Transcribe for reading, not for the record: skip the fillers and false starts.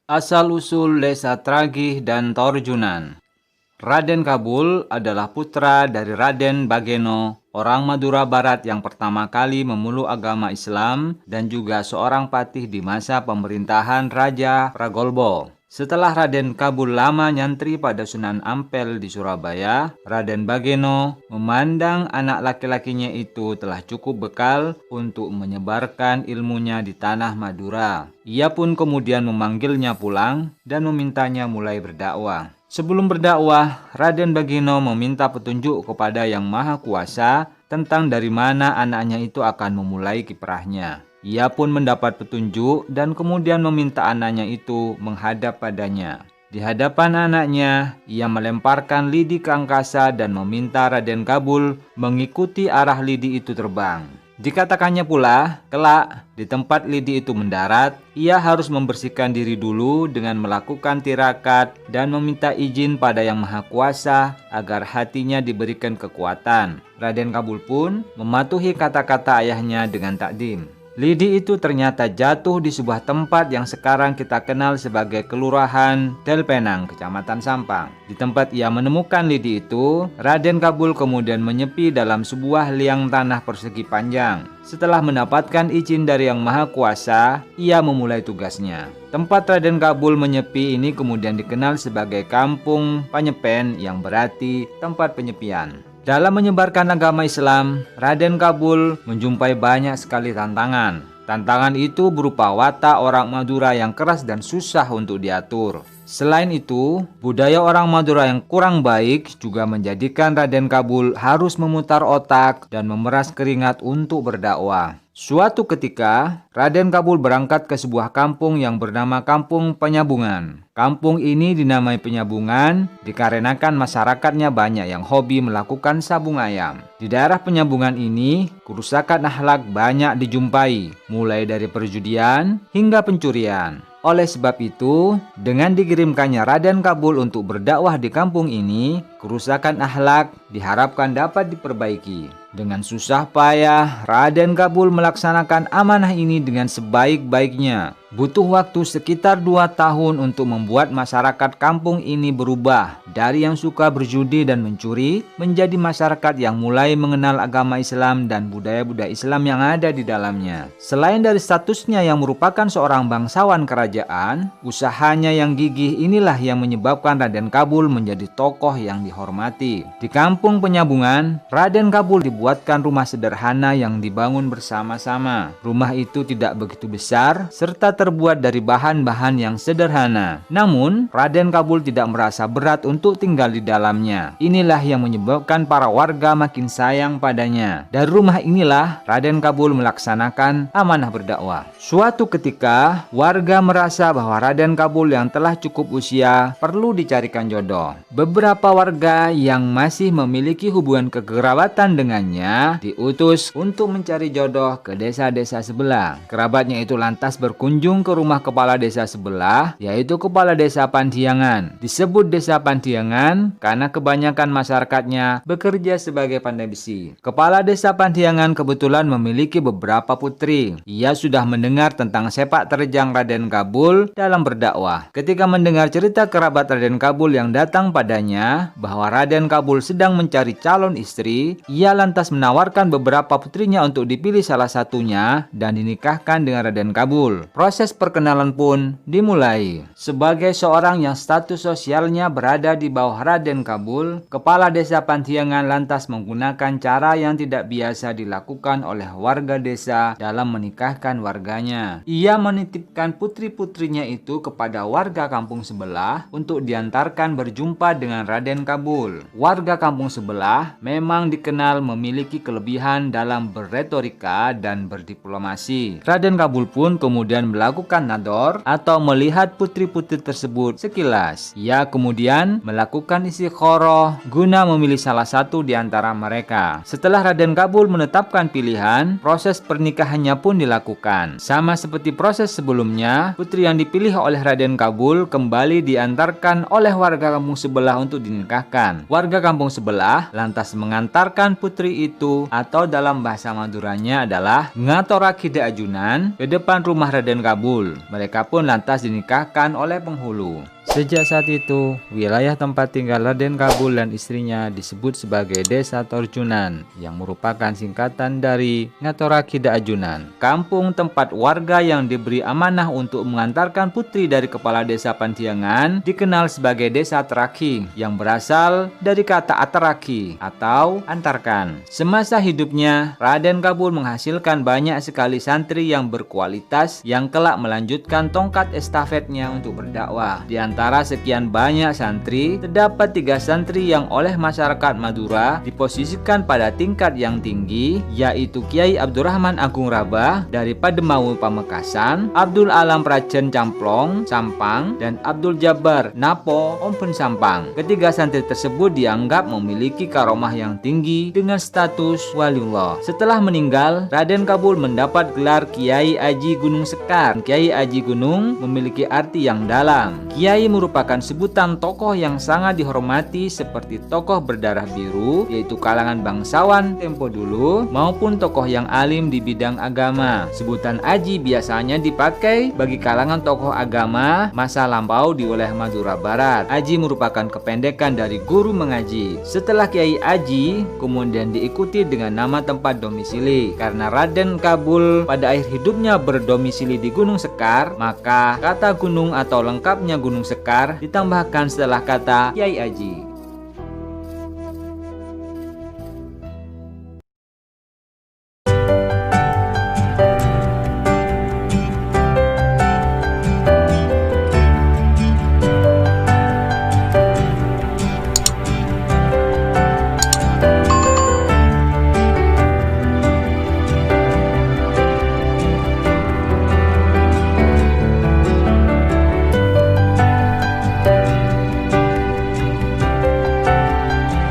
Asal-usul Desa Tragih dan Torjunan. Raden Kabul adalah putra dari Raden Bageno, orang Madura Barat yang pertama kali memeluk agama Islam dan juga seorang patih di masa pemerintahan Raja Ragolbo. Setelah Raden Kabul lama nyantri pada Sunan Ampel di Surabaya, Raden Bageno memandang anak laki-lakinya itu telah cukup bekal untuk menyebarkan ilmunya di tanah Madura. Ia pun kemudian memanggilnya pulang dan memintanya mulai berdakwah. Sebelum berdakwah, Raden Bageno meminta petunjuk kepada Yang Maha Kuasa tentang dari mana anaknya itu akan memulai kiprahnya. Ia pun mendapat petunjuk dan kemudian meminta anaknya itu menghadap padanya. Di hadapan anaknya, ia melemparkan lidi ke angkasa dan meminta Raden Kabul mengikuti arah lidi itu terbang. Dikatakannya pula, kelak di tempat lidi itu mendarat, ia harus membersihkan diri dulu dengan melakukan tirakat dan meminta izin pada Yang Maha Kuasa agar hatinya diberikan kekuatan. Raden Kabul pun mematuhi kata-kata ayahnya dengan takdim. Lidi itu ternyata jatuh di sebuah tempat yang sekarang kita kenal sebagai Kelurahan Delpenang, Kecamatan Sampang. Di tempat ia menemukan lidi itu, Raden Kabul kemudian menyepi dalam sebuah liang tanah persegi panjang. Setelah mendapatkan izin dari Yang Maha Kuasa, ia memulai tugasnya. Tempat Raden Kabul menyepi ini kemudian dikenal sebagai Kampung Panyepen, yang berarti tempat penyepian. Dalam menyebarkan agama Islam, Raden Kabul menjumpai banyak sekali tantangan. Tantangan itu berupa watak orang Madura yang keras dan susah untuk diatur. Selain itu, budaya orang Madura yang kurang baik juga menjadikan Raden Kabul harus memutar otak dan memeras keringat untuk berdakwah. Suatu ketika, Raden Kabul berangkat ke sebuah kampung yang bernama Kampung Penyabungan. Kampung ini dinamai Penyabungan dikarenakan masyarakatnya banyak yang hobi melakukan sabung ayam. Di daerah Penyabungan ini, kerusakan akhlak banyak dijumpai, mulai dari perjudian hingga pencurian. Oleh sebab itu, dengan dikirimkannya Raden Kabul untuk berdakwah di kampung ini, kerusakan akhlak diharapkan dapat diperbaiki. Dengan susah payah, Raden Kabul melaksanakan amanah ini dengan sebaik-baiknya. Butuh waktu sekitar 2 tahun untuk membuat masyarakat kampung ini berubah dari yang suka berjudi dan mencuri menjadi masyarakat yang mulai mengenal agama Islam dan budaya-budaya Islam yang ada di dalamnya. Selain dari statusnya yang merupakan seorang bangsawan kerajaan, usahanya yang gigih inilah yang menyebabkan Raden Kabul menjadi tokoh yang dihormati. Di Kampung Penyabungan, Raden Kabul dibuatkan rumah sederhana yang dibangun bersama-sama. Rumah itu tidak begitu besar serta terbuat dari bahan-bahan yang sederhana. Namun, Raden Kabul tidak merasa berat untuk tinggal di dalamnya. Inilah yang menyebabkan para warga makin sayang padanya. Dari rumah inilah Raden Kabul melaksanakan amanah berdakwah. Suatu ketika, warga merasa bahwa Raden Kabul yang telah cukup usia perlu dicarikan jodoh. Beberapa warga yang masih memiliki hubungan kekerabatan dengannya diutus untuk mencari jodoh ke desa-desa sebelah. Kerabatnya itu lantas berkunjung ke rumah kepala desa sebelah, yaitu kepala desa Pandiangan. Disebut desa Pandiangan karena kebanyakan masyarakatnya bekerja sebagai pandai besi. Kepala desa Pandiangan kebetulan memiliki beberapa putri. Ia sudah mendengar tentang sepak terjang Raden Kabul dalam berdakwah. Ketika mendengar cerita kerabat Raden Kabul yang datang padanya bahwa Raden Kabul sedang mencari calon istri, ia lantas menawarkan beberapa putrinya untuk dipilih salah satunya dan dinikahkan dengan Raden Kabul. Proses perkenalan pun dimulai. Sebagai seorang yang status sosialnya berada di bawah Raden Kabul, kepala desa Pandiangan lantas menggunakan cara yang tidak biasa dilakukan oleh warga desa dalam menikahkan warganya. Ia menitipkan putri-putrinya itu kepada warga kampung sebelah untuk diantarkan berjumpa dengan Raden Kabul. Warga kampung sebelah memang dikenal memiliki kelebihan dalam berretorika dan berdiplomasi. Raden Kabul pun kemudian melakukan melakukan nador atau melihat putri-putri tersebut sekilas. Ia kemudian melakukan istikharah guna memilih salah satu di antara mereka. Setelah Raden Kabul menetapkan pilihan, proses pernikahannya pun dilakukan. Sama seperti proses sebelumnya, putri yang dipilih oleh Raden Kabul kembali diantarkan oleh warga kampung sebelah untuk dinikahkan. Warga kampung sebelah lantas mengantarkan putri itu, atau dalam bahasa Maduranya adalah ngatoraki ajunan, ke depan rumah Raden Kabul. Mereka pun lantas dinikahkan oleh penghulu. Sejak saat itu, wilayah tempat tinggal Raden Kabul dan istrinya disebut sebagai Desa Torjunan, yang merupakan singkatan dari Ngatorakida Ajunan. Kampung tempat warga yang diberi amanah untuk mengantarkan putri dari kepala desa Pantiangan dikenal sebagai Desa Teraki, yang berasal dari kata ataraki atau antarkan. Semasa hidupnya, Raden Kabul menghasilkan banyak sekali santri yang berkualitas yang kelak melanjutkan tongkat estafetnya untuk berdakwah. Di antara sekian banyak santri, terdapat 3 santri yang oleh masyarakat Madura diposisikan pada tingkat yang tinggi, yaitu Kiai Abdurrahman Agung Rabah dari Pademawu Pamekasan, Abdul Alam Pracen Camplong Sampang, dan Abdul Jabbar Napo Ompen Sampang. Ketiga santri tersebut dianggap memiliki karomah yang tinggi dengan status waliullah. Setelah meninggal, Raden Kabul mendapat gelar Kiai Aji Gunung Sekar. Kiai Aji Gunung memiliki arti yang dalam. Kiai merupakan sebutan tokoh yang sangat dihormati seperti tokoh berdarah biru, yaitu kalangan bangsawan tempo dulu, maupun tokoh yang alim di bidang agama. Sebutan Aji biasanya dipakai bagi kalangan tokoh agama masa lampau di wilayah Madura Barat. Aji merupakan kependekan dari guru mengaji. Setelah Kiai Aji, kemudian diikuti dengan nama tempat domisili. Karena Raden Kabul pada akhir hidupnya berdomisili di Gunung Sekar, maka kata gunung atau lengkapnya Gunung Sekar ditambahkan setelah kata Kiai Aji.